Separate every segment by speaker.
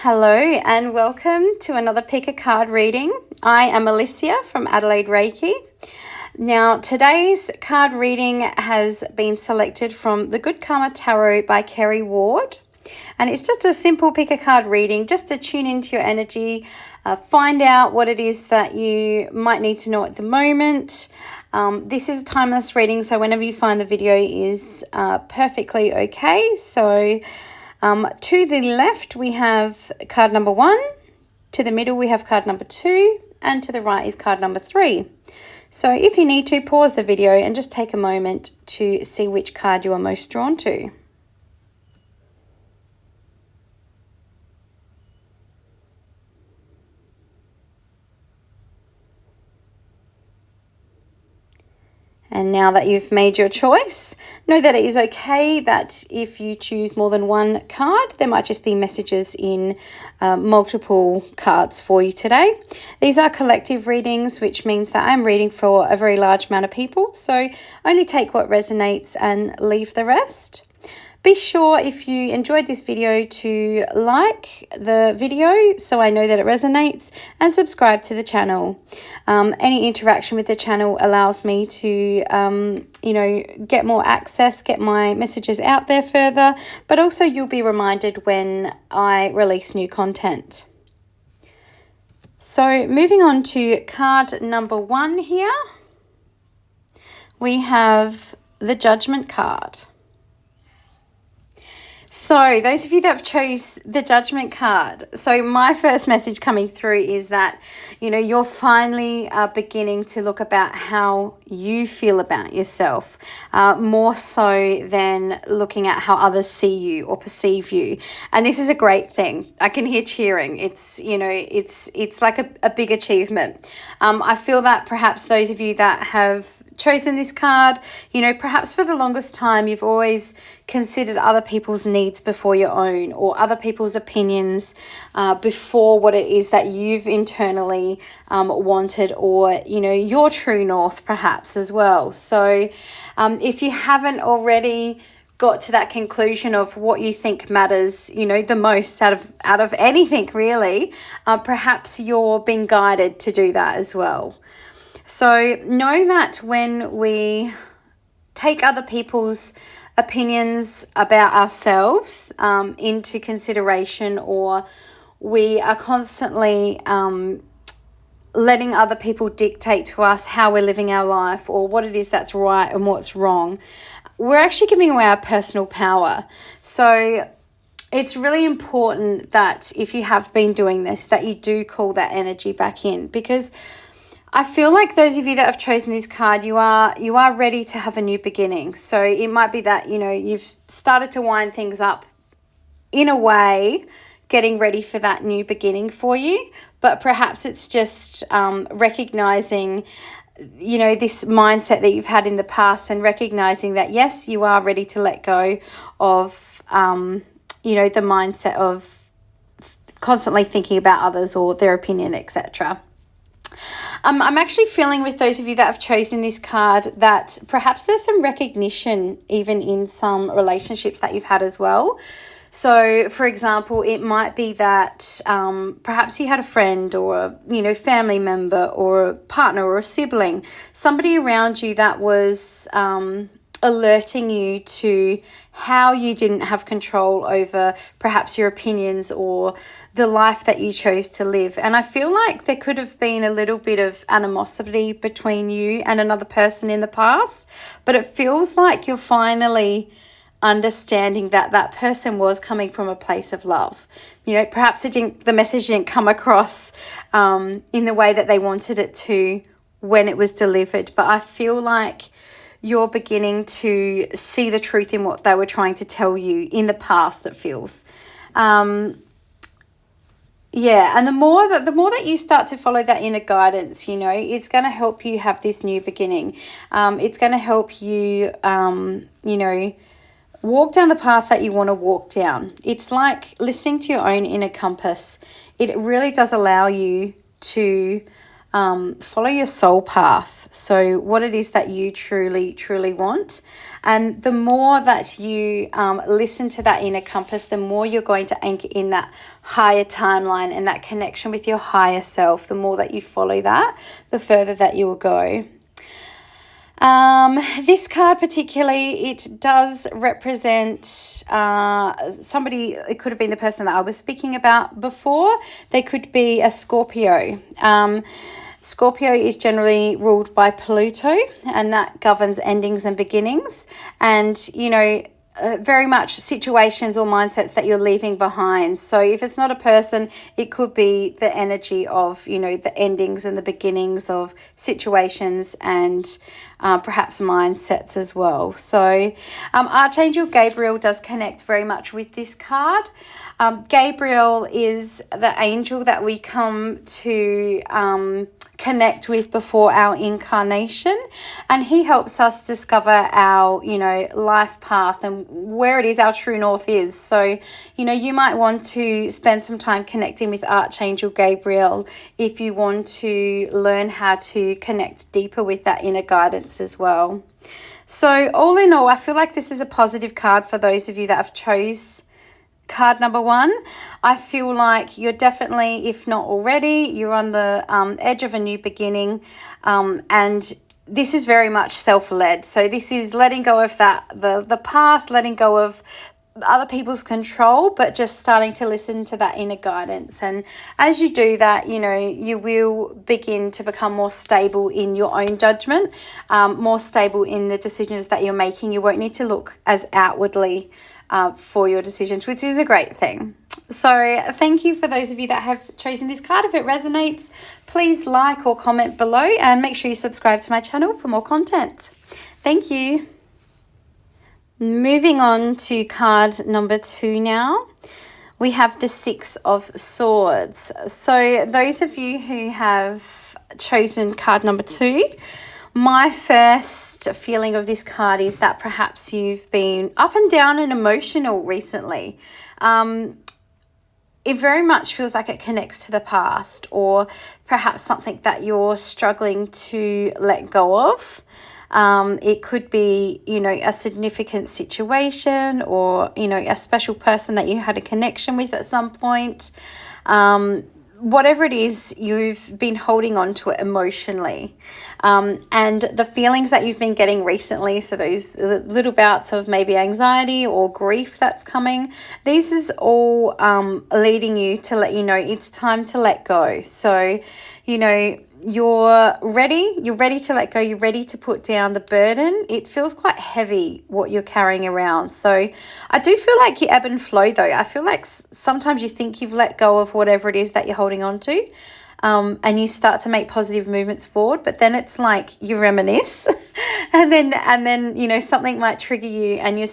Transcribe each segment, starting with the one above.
Speaker 1: Hello and welcome to another Pick a Card reading. I am Alyssia from Adelaide Reiki. Now today's card reading has been selected from the Good Karma Tarot by Kerry Ward. And it's just a simple pick a card reading just to tune into your energy, find out what it is that you might need to know at the moment. This is a timeless reading, so whenever you find the video is perfectly okay. So to the left, we have card number 1. To the middle, we have card number 2. And to the right is card number 3. So if you need to, pause the video and just take a moment to see which card you are most drawn to. And now that you've made your choice, know that it is okay that if you choose more than one card, there might just be messages in multiple cards for you today. These are collective readings, which means that I'm reading for a very large amount of people. So only take what resonates and leave the rest. Be sure if you enjoyed this video to like the video so I know that it resonates, and subscribe to the channel. Any interaction with the channel allows me to, get more access, get my messages out there further, but also you'll be reminded when I release new content. So moving on to card number 1 here, we have the Judgment card. So those of you that have chose the Judgment card, so my first message coming through is that, you're finally beginning to look about how you feel about yourself, more so than looking at how others see you or perceive you. And this is a great thing. I can hear cheering. It's like a big achievement. I feel that perhaps those of you that have chosen this card, perhaps for the longest time you've always considered other people's needs before your own, or other people's opinions before what it is that you've internally wanted, or your true north perhaps as well. So if you haven't already got to that conclusion of what you think matters, the most out of anything really, perhaps you're being guided to do that as well. So know that when we take other people's opinions about ourselves into consideration, or we are constantly letting other people dictate to us how we're living our life, or what it is that's right and what's wrong, we're actually giving away our personal power. So it's really important that if you have been doing this, that you do call that energy back in, because I feel like those of you that have chosen this card, you are ready to have a new beginning. So it might be that, you've started to wind things up in a way, getting ready for that new beginning for you. But perhaps it's just recognizing, this mindset that you've had in the past, and recognizing that, yes, you are ready to let go of, the mindset of constantly thinking about others or their opinion, etc. I'm actually feeling with those of you that have chosen this card that perhaps there's some recognition even in some relationships that you've had as well. So, for example, it might be that perhaps you had a friend or a family member or a partner or a sibling, somebody around you that was alerting you to how you didn't have control over perhaps your opinions or the life that you chose to live. And I feel like there could have been a little bit of animosity between you and another person in the past, but it feels like you're finally understanding that that person was coming from a place of love. Perhaps the message didn't come across in the way that they wanted it to when it was delivered, but I feel like you're beginning to see the truth in what they were trying to tell you in the past, it feels. And the more that you start to follow that inner guidance, it's going to help you have this new beginning. It's going to help you, walk down the path that you want to walk down. It's like listening to your own inner compass. It really does allow you to follow your soul path. So what it is that you truly, truly want. And the more that you listen to that inner compass, the more you're going to anchor in that higher timeline and that connection with your higher self. The more that you follow that, the further that you will go. This card particularly, it does represent somebody. It could have been the person that I was speaking about before. They could be a Scorpio. Scorpio is generally ruled by Pluto, and that governs endings and beginnings. And, very much situations or mindsets that you're leaving behind. So if it's not a person, it could be the energy of, the endings and the beginnings of situations and perhaps mindsets as well. So Archangel Gabriel does connect very much with this card. Gabriel is the angel that we come to connect with before our incarnation, and he helps us discover our life path and where it is our true north is. So you might want to spend some time connecting with Archangel Gabriel if you want to learn how to connect deeper with that inner guidance as well. So all in all, I feel like this is a positive card for those of you that have chose card number 1. I feel like you're definitely, if not already, you're on the edge of a new beginning, and this is very much self-led. So this is letting go of the past, letting go of other people's control, but just starting to listen to that inner guidance. And as you do that, you will begin to become more stable in your own judgment, more stable in the decisions that you're making. You won't need to look as outwardly for your decisions, which is a great thing. So thank you for those of you that have chosen this card. If it resonates, please like or comment below, and make sure you subscribe to my channel for more content. Thank you. Moving on to card number 2 now. We have the 6 of Swords. So those of you who have chosen card number 2, my first feeling of this card is that perhaps you've been up and down and emotional recently. It very much feels like it connects to the past, or perhaps something that you're struggling to let go of. It could be, a significant situation, or, a special person that you had a connection with at some point. Whatever it is, you've been holding on to it emotionally. And the feelings that you've been getting recently, so those little bouts of maybe anxiety or grief that's coming, this is all leading you to let you know it's time to let go. So, you're ready to let go, you're ready to put down the burden. It feels quite heavy what you're carrying around. So I do feel like you ebb and flow though. I feel like sometimes you think you've let go of whatever it is that you're holding on to, and you start to make positive movements forward, but then it's like you reminisce and then something might trigger you, and you're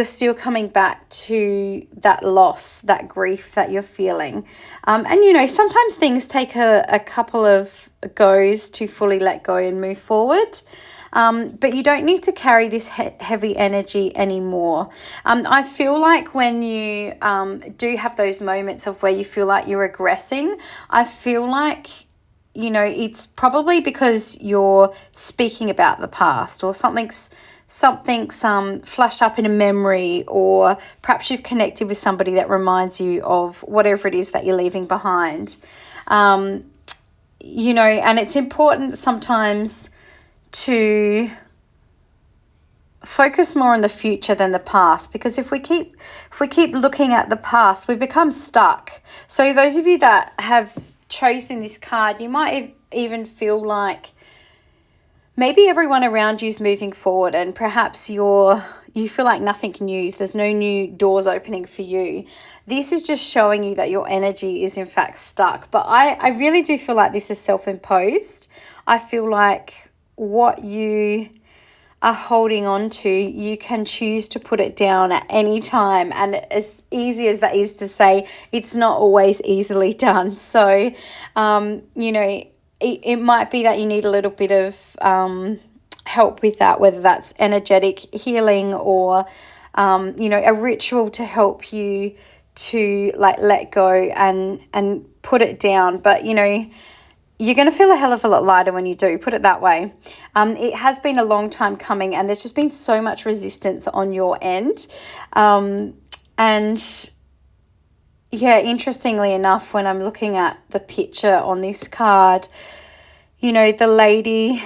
Speaker 1: still coming back to that loss, that grief that you're feeling. And sometimes things take a couple of goes to fully let go and move forward. But you don't need to carry this heavy energy anymore. I feel like when you do have those moments of where you feel like you're regressing, I feel like it's probably because you're speaking about the past, or something's flashed up in a memory, or perhaps you've connected with somebody that reminds you of whatever it is that you're leaving behind. And it's important sometimes to focus more on the future than the past, because if we keep looking at the past, we become stuck. So those of you that have chosen this card, you might even feel like maybe everyone around you is moving forward, and perhaps you feel like nothing new. There's no new doors opening for you. This is just showing you that your energy is in fact stuck. But I really do feel like this is self-imposed. I feel like what you are holding on to, you can choose to put it down at any time. And as easy as that is to say, it's not always easily done. So, it might be that you need a little bit of help with that, whether that's energetic healing or, a ritual to help you to let go and put it down. But, you're going to feel a hell of a lot lighter when you do, put it that way. It has been a long time coming, and there's just been so much resistance on your end. And yeah, interestingly enough, when I'm looking at the picture on this card, you know, the lady,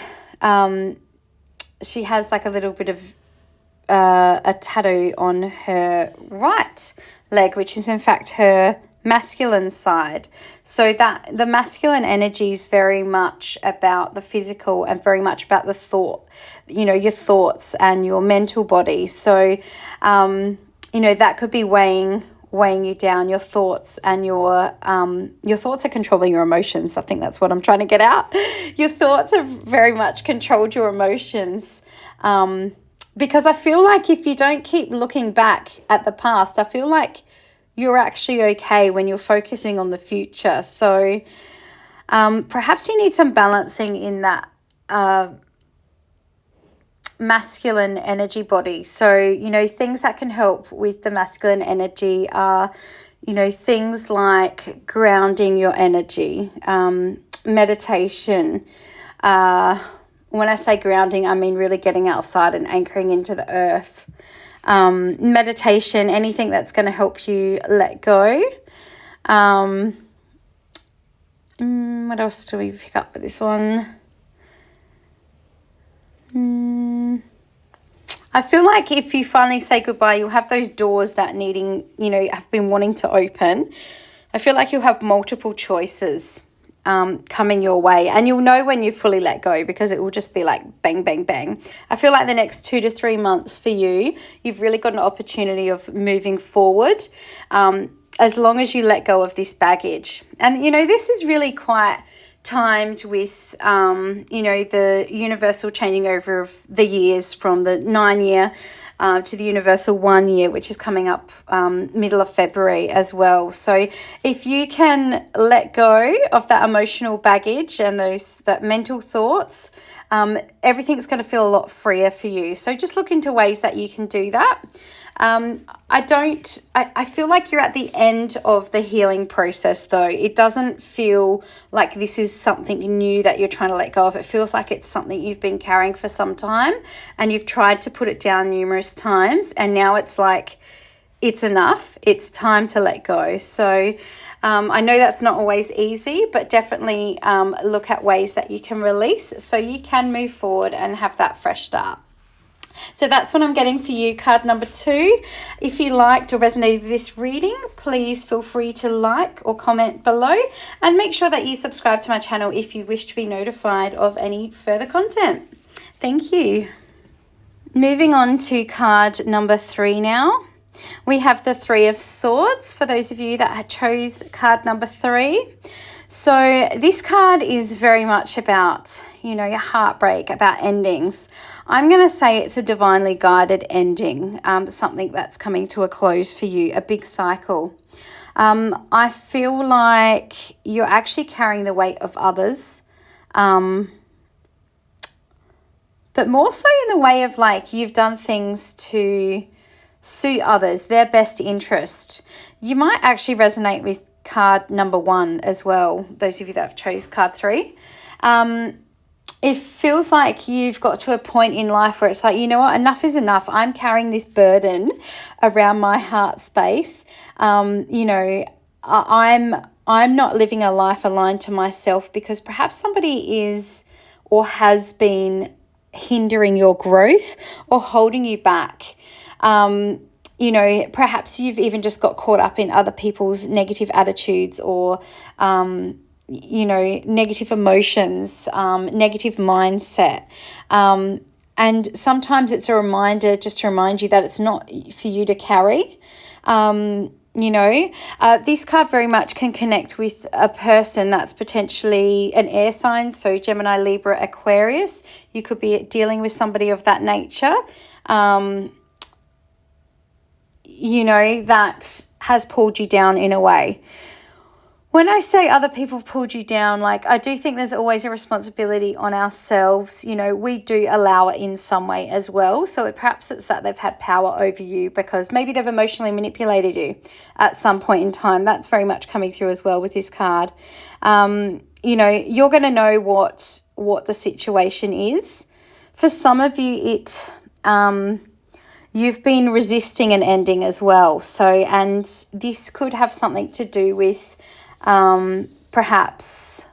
Speaker 1: she has like a little bit of a tattoo on her right leg, which is in fact her masculine side. So that the masculine energy is very much about the physical and very much about the thought, you know, your thoughts and your mental body. So, you know, that could be weighing you down, your thoughts, and your thoughts are controlling your emotions. I think that's what I'm trying to get out. Your thoughts have very much controlled your emotions. Because I feel like if you don't keep looking back at the past, I feel like you're actually okay when you're focusing on the future. So perhaps you need some balancing in that masculine energy body. So, you know, things that can help with the masculine energy are, you know, things like grounding your energy, meditation. When I say grounding, I mean really getting outside and anchoring into the earth. Meditation, anything that's going to help you let go. What else do we pick up for this one? I feel like if you finally say goodbye, you'll have those doors that have been wanting to open. I feel like you'll have multiple choices coming your way, and you'll know when you fully let go, because it will just be like bang, bang, bang. I feel like the next 2 to 3 months for you, you've really got an opportunity of moving forward, as long as you let go of this baggage. And, you know, this is really quite timed with, the universal changing over of the years from the 9-year to the universal 1 year, which is coming up middle of February as well. So if you can let go of that emotional baggage and that mental thoughts, everything's going to feel a lot freer for you. So just look into ways that you can do that. I feel like you're at the end of the healing process, though. It doesn't feel like this is something new that you're trying to let go of. It feels like it's something you've been carrying for some time, and you've tried to put it down numerous times, and now it's like, it's enough. It's time to let go. So I know that's not always easy, but definitely look at ways that you can release so you can move forward and have that fresh start. So that's what I'm getting for you, card number 2. If you liked or resonated with this reading, please feel free to like or comment below, and make sure that you subscribe to my channel if you wish to be notified of any further content. Thank you. Moving on to card number 3 now. We have the 3 of Swords for those of you that chose card number 3. So this card is very much about, you know, your heartbreak, about endings. I'm going to say it's a divinely guided ending, something that's coming to a close for you, a big cycle. I feel like you're actually carrying the weight of others, but more so in the way of like you've done things to suit others, their best interest. You might actually resonate with card number 1 as well, those of you that have chose card 3. It feels like you've got to a point in life where it's like, you know what, enough is enough. I'm carrying this burden around my heart space. I'm not living a life aligned to myself, because perhaps somebody is or has been hindering your growth or holding you back. Perhaps you've even just got caught up in other people's negative attitudes or, negative emotions, negative mindset. And sometimes it's a reminder just to remind you that it's not for you to carry. This card very much can connect with a person that's potentially an air sign. So Gemini, Libra, Aquarius. You could be dealing with somebody of that nature. That has pulled you down in a way. When I say other people have pulled you down, like, I do think there's always a responsibility on ourselves. You know, we do allow it in some way as well. So perhaps it's that they've had power over you because maybe they've emotionally manipulated you at some point in time. That's very much coming through as well with this card. You know, you're going to know what the situation is. For some of you, you've been resisting an ending as well. So, and this could have something to do with perhaps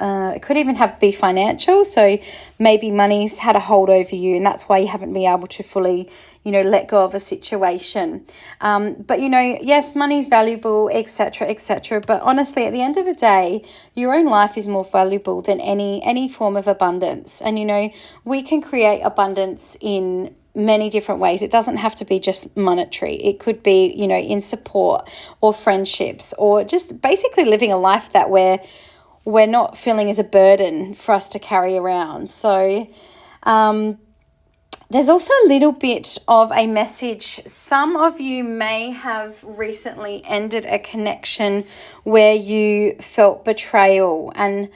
Speaker 1: it could even be financial. So maybe money's had a hold over you and that's why you haven't been able to fully, you know, let go of a situation. But, you know, yes, money's valuable, etc., etc. But honestly, at the end of the day, your own life is more valuable than any form of abundance. And, you know, we can create abundance in many different ways. It doesn't have to be just monetary. It could be, you know, in support or friendships or just basically living a life that we're not feeling as a burden for us to carry around. So there's also a little bit of a message. Some of you may have recently ended a connection where you felt betrayal, and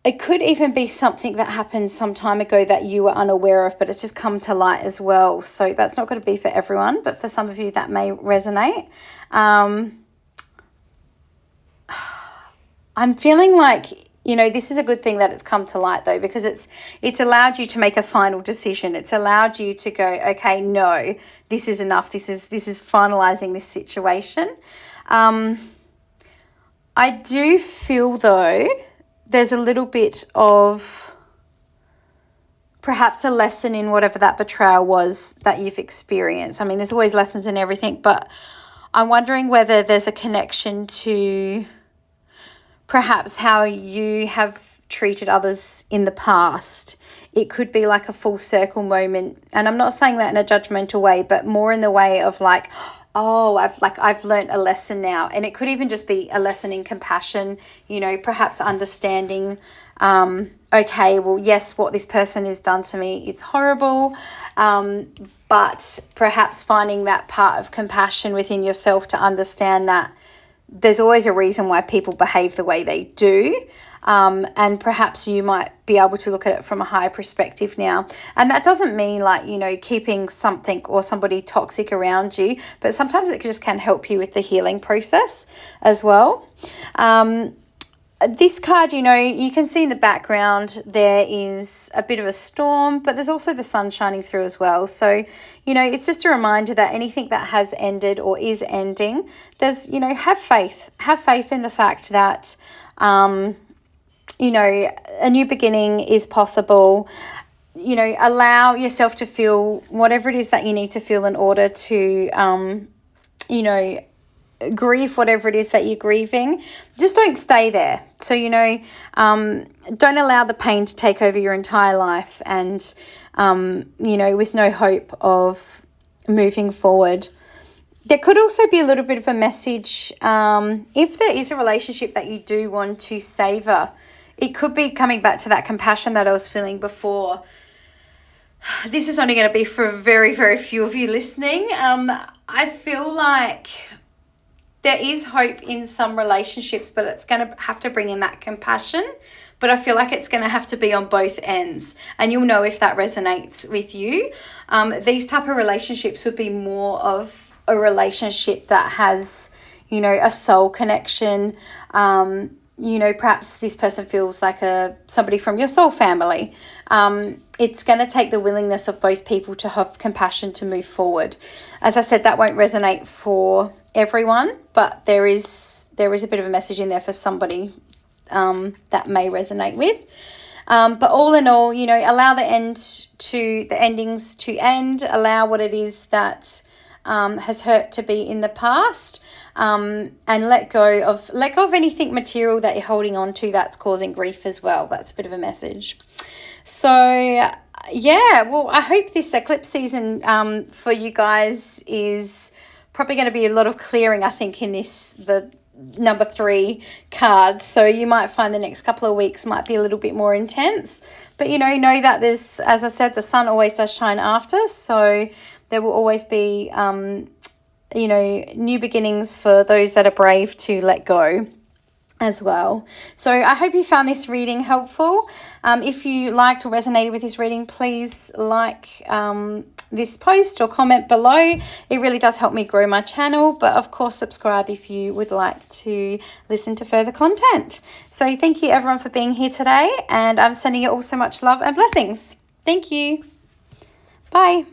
Speaker 1: it could even be something that happened some time ago that you were unaware of, but it's just come to light as well. So that's not going to be for everyone, but for some of you that may resonate. I'm feeling like, you know, this is a good thing that it's come to light though, because it's allowed you to make a final decision. It's allowed you to go, okay, no, this is enough. This is finalizing this situation. I do feel though, there's a little bit of perhaps a lesson in whatever that betrayal was that you've experienced. I mean, there's always lessons in everything, but I'm wondering whether there's a connection to perhaps how you have treated others in the past. It could be like a full circle moment. And I'm not saying that in a judgmental way, but more in the way of like, oh, I've learned a lesson now. And it could even just be a lesson in compassion, you know, perhaps understanding, okay, well, yes, what this person has done to me, it's horrible. But perhaps finding that part of compassion within yourself to understand that there's always a reason why people behave the way they do. And perhaps you might be able to look at it from a higher perspective now. And that doesn't mean like, you know, keeping something or somebody toxic around you, but sometimes it just can help you with the healing process as well. This card, you know, you can see in the background there is a bit of a storm, but there's also the sun shining through as well. So, you know, it's just a reminder that anything that has ended or is ending, there's, you know, have faith. Have faith in the fact that, you know, a new beginning is possible. You know, allow yourself to feel whatever it is that you need to feel in order to, you know, grieve whatever it is that you're grieving. Just don't stay there. So, you know, don't allow the pain to take over your entire life and, you know, with no hope of moving forward. There could also be a little bit of a message if there is a relationship that you do want to savor. It could be coming back to that compassion that I was feeling before. This is only going to be for very, very few of you listening. I feel like there is hope in some relationships, but it's going to have to bring in that compassion. But I feel like it's going to have to be on both ends. And you'll know if that resonates with you. These type of relationships would be more of a relationship that has, you know, a soul connection. You know, perhaps this person feels like somebody from your soul family. It's going to take the willingness of both people to have compassion to move forward. As I said, that won't resonate for everyone, but there is a bit of a message in there for somebody that may resonate with. But all in all, you know, allow the endings to end. Allow what it is that has hurt to be in the past. And let go of anything material that you're holding on to that's causing grief as well. That's a bit of a message. So yeah, well, I hope this eclipse season for you guys is probably going to be a lot of clearing, I think, in the number 3 card. So you might find the next couple of weeks might be a little bit more intense. But, you know that there's, as I said, the sun always does shine after. So there will always be you know, new beginnings for those that are brave to let go as well. So I hope you found this reading helpful. If you liked or resonated with this reading, please like this post or comment below. It really does help me grow my channel, but of course subscribe if you would like to listen to further content. So thank you everyone for being here today, and I'm sending you all so much love and blessings. Thank you. Bye.